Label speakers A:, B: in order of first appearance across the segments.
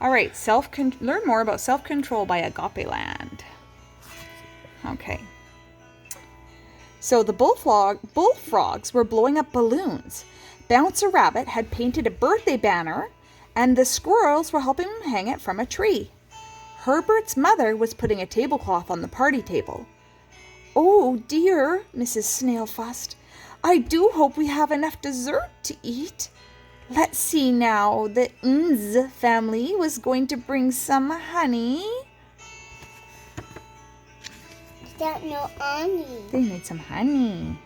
A: All right, learn more about self-control by AgapeLand. Okay. So the bullfrogs were blowing up balloons. Bouncer Rabbit had painted a birthday banner, and the squirrels were helping him hang it from a tree. Herbert's mother was putting a tablecloth on the party table. "Oh dear," Mrs. Snail fussed. "I do hope we have enough dessert to eat. Let's see now, the Nz family was going to bring some honey."
B: Is that no honey?
A: They made some honey.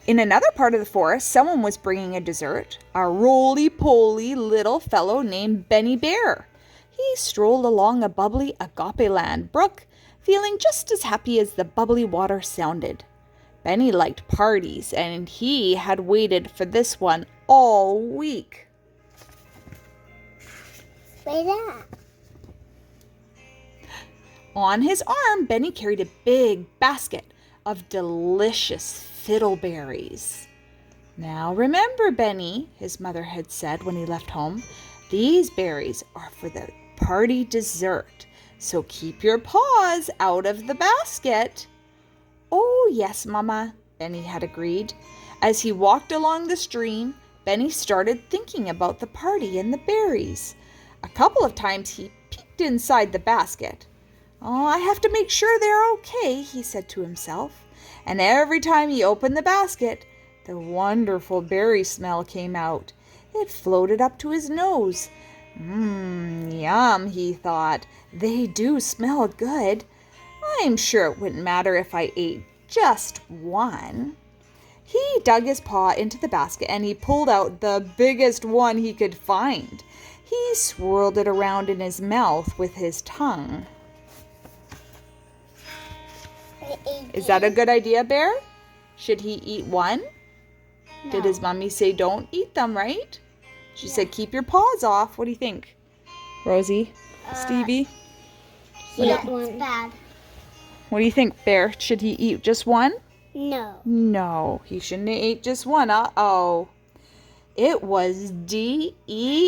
A: In another part of the forest, someone was bringing a dessert, a roly-poly little fellow named Benny Bear. He strolled along a bubbly AgapeLand brook, feeling just as happy as the bubbly water sounded. Benny liked parties, and he had waited for this one all week.
B: Wait that.
A: On his arm, Benny carried a big basket of delicious fiddleberries. "Now remember, Benny," his mother had said when he left home, "these berries are for the party dessert, so keep your paws out of the basket." "Oh, yes, Mama," Benny had agreed. As he walked along the stream, Benny started thinking about the party and the berries. A couple of times he peeked inside the basket. "Oh, I have to make sure they're okay," he said to himself. And every time he opened the basket, the wonderful berry smell came out. It floated up to his nose. Yum, he thought. "They do smell good. I'm sure it wouldn't matter if I ate just one." He dug his paw into the basket and he pulled out the biggest one he could find. He swirled it around in his mouth with his tongue. Is that a good idea, Bear? Should he eat one?
B: No.
A: Did his mommy say don't eat them, right? She said keep your paws off. What do you think? Rosie? Stevie?
B: Yeah, it's bad.
A: What do you think, Bear? Should he eat just one?
B: No.
A: No, he shouldn't have ate just one. Uh-oh. It was delicious.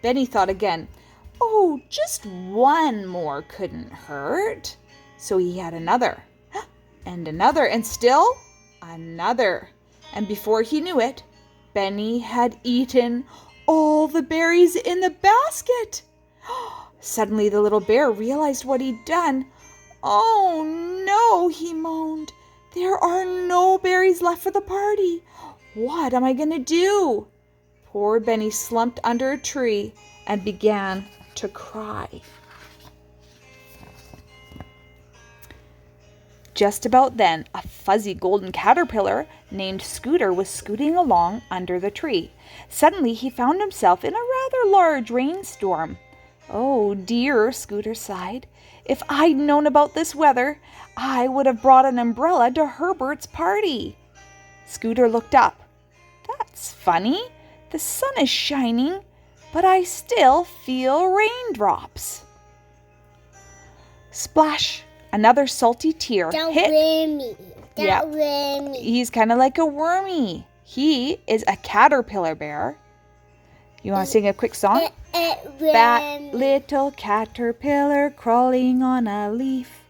A: Benny thought again. "Oh, just one more couldn't hurt." So he had another, and another, and still another. And before he knew it, Benny had eaten all the berries in the basket. Suddenly the little bear realized what he'd done. "Oh no," he moaned. "There are no berries left for the party. What am I going to do?" Poor Benny slumped under a tree and began to cry. Just about then, a fuzzy golden caterpillar named Scooter was scooting along under the tree. Suddenly, he found himself in a rather large rainstorm. "Oh dear," Scooter sighed. "If I'd known about this weather, I would have brought an umbrella to Herbert's party." Scooter looked up. "That's funny. The sun is shining, but I still feel raindrops." Splash! Another salty tear
B: That
A: hit.
B: wormy.
A: Yep.
B: Wormy.
A: He's kind of like a wormy. He is a caterpillar bear. You want to sing a quick song? Fat
B: Wormy.
A: little caterpillar crawling on a leaf.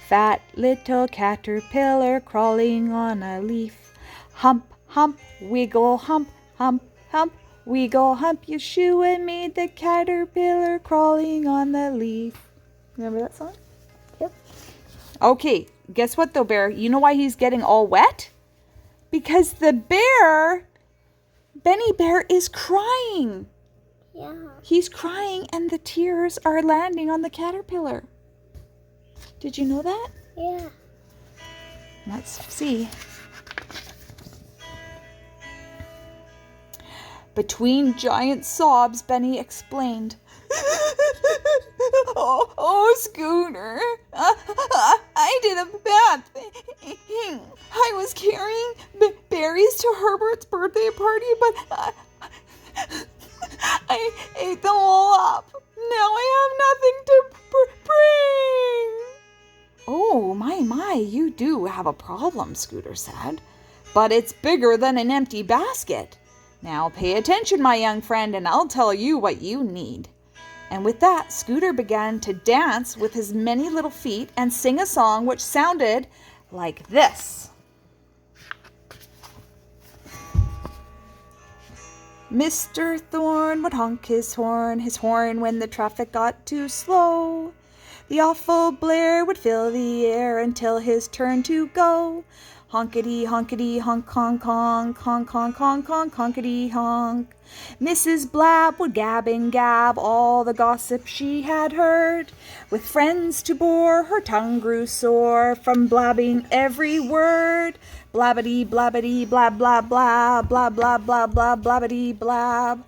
A: Fat little caterpillar crawling on a leaf. Hump, hump, wiggle, hump, hump, hump, wiggle, hump your shoe and made the caterpillar crawling on the leaf. Remember that song? Yep. Okay, guess what though, Bear? You know why he's getting all wet? Because the bear, Benny Bear, is crying.
B: Yeah.
A: He's crying and the tears are landing on the caterpillar. Did you know that?
B: Yeah.
A: Let's see. Between giant sobs, Benny explained. Oh, Scooter, I did a bad thing. I was carrying berries to Herbert's birthday party, but I ate them all up. Now I have nothing to bring. "Oh, my, you do have a problem," Scooter said. "But it's bigger than an empty basket. Now pay attention, my young friend, and I'll tell you what you need." And with that, Scooter began to dance with his many little feet and sing a song which sounded like this. Mr. Thorne would honk his horn when the traffic got too slow. The awful blare would fill the air until his turn to go. Honkety, honkety, honk, honk, honk, honk, honk, honk, honk, honkety, honk. Mrs. Blab would gab and gab all the gossip she had heard. With friends to bore, her tongue grew sore from blabbing every word. Blabbity, blabbity, blab, blab, blab, blab, blab, blab, blab, blabbity, blab.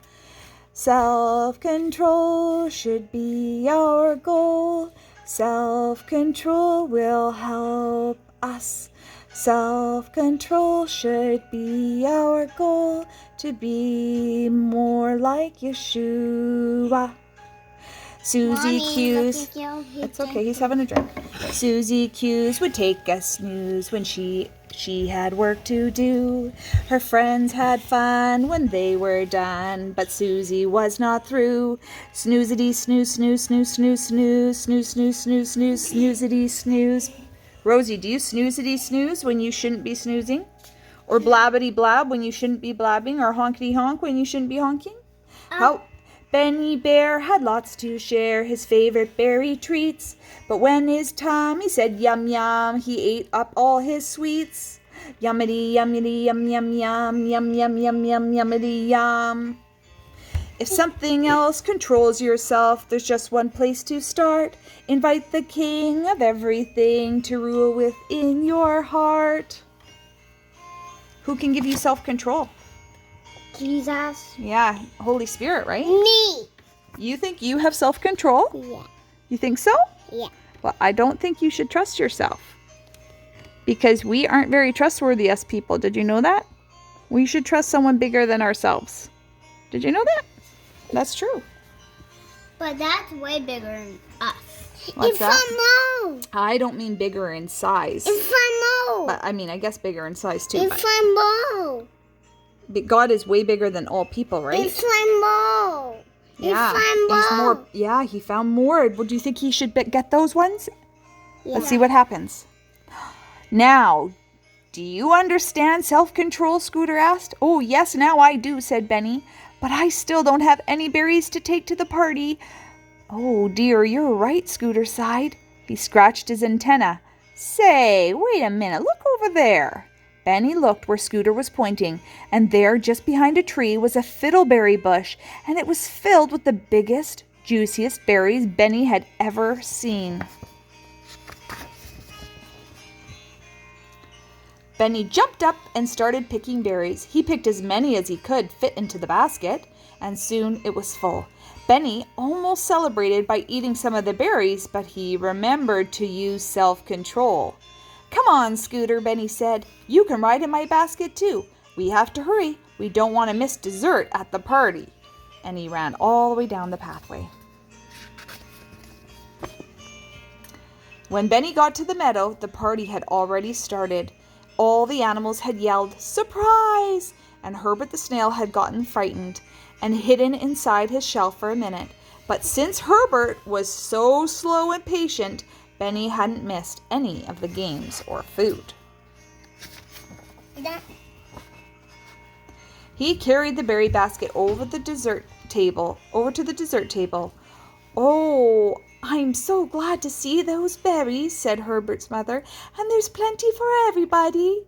A: Self-control should be our goal. Self-control will help us. Self-control should be our goal, to be more like Yeshua. Susie Q's. It's okay, he's having a drink. Susie Q's would take a snooze when she had work to do. Her friends had fun when they were done, but Susie was not through. Snoozity snooze, snooze, snooze, snooze, snooze, snooze, snooze, snooze, snooze, snoozity snooze. Rosie, do you snoozity snooze when you shouldn't be snoozing? Or blabbity blab when you shouldn't be blabbing? Or honkety honk when you shouldn't be honking? How Benny Bear had lots to share, his favorite berry treats. But when his tummy said yum yum, he ate up all his sweets. Yummity, yummity, yum yum yum, yum yum yum yum, yummity yum. If something else controls yourself, there's just one place to start. Invite the king of everything to rule within your heart. Who can give you self-control?
B: Jesus.
A: Yeah, Holy Spirit, right?
B: Me.
A: You think you have self-control?
B: Yeah.
A: You think so?
B: Yeah.
A: Well, I don't think you should trust yourself. Because we aren't very trustworthy as people. Did you know that? We should trust someone bigger than ourselves. Did you know that? That's true.
B: But that's way bigger than us.
A: What's that?
B: More.
A: I don't mean bigger in size.
B: More.
A: But I mean, I guess bigger in size too.
B: More.
A: But God is way bigger than all people, right?
B: More.
A: Yeah. He's more. Yeah, he found more. Well, do you think he should get those ones?
B: Yeah.
A: Let's see what happens. Now, do you understand self-control? Scooter asked. Oh, yes, now I do, said Benny. But I still don't have any berries to take to the party. Oh, dear, you're right, Scooter sighed. He scratched his antenna. Say, wait a minute, look over there. Benny looked where Scooter was pointing, and there, just behind a tree, was a fiddleberry bush, and it was filled with the biggest, juiciest berries Benny had ever seen. Benny jumped up and started picking berries. He picked as many as he could fit into the basket, and soon it was full. Benny almost celebrated by eating some of the berries, but he remembered to use self-control. Come on, Scooter, Benny said. You can ride in my basket too. We have to hurry. We don't want to miss dessert at the party. And he ran all the way down the pathway. When Benny got to the meadow, the party had already started. All the animals had yelled, "Surprise!" and Herbert the snail had gotten frightened and hidden inside his shell for a minute. But since Herbert was so slow and patient, Benny hadn't missed any of the games or food. He carried the berry basket over to the dessert table. Oh, I'm so glad to see those berries, said Herbert's mother, and there's plenty for everybody.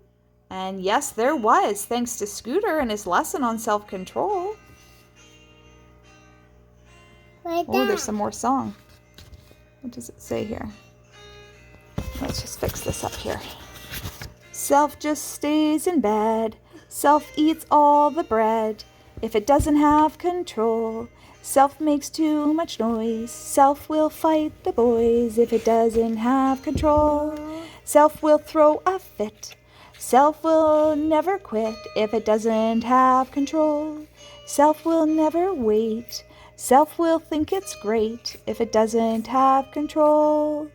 A: And yes, there was, thanks to Scooter and his lesson on self-control. Oh, there's some more song. What does it say here? Let's just fix this up here. Self just stays in bed. Self eats all the bread. If it doesn't have control, self makes too much noise. Self will fight the boys if it doesn't have control. Self will throw a fit. Self will never quit if it doesn't have control. Self will never wait. Self will think it's great if it doesn't have control.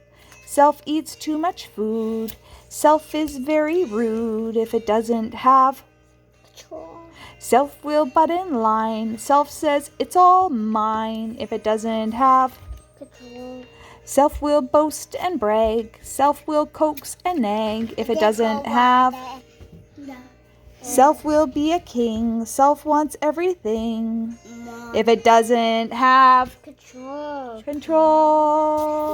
A: Self eats too much food. Self is very rude if it doesn't have control. Self will butt in line. Self says it's all mine. If it doesn't have,
B: Control.
A: self will boast and brag. Self will coax and nag. If it doesn't have, self will be a king. Self wants everything.
B: Mom.
A: If it doesn't have
B: Control.
A: control.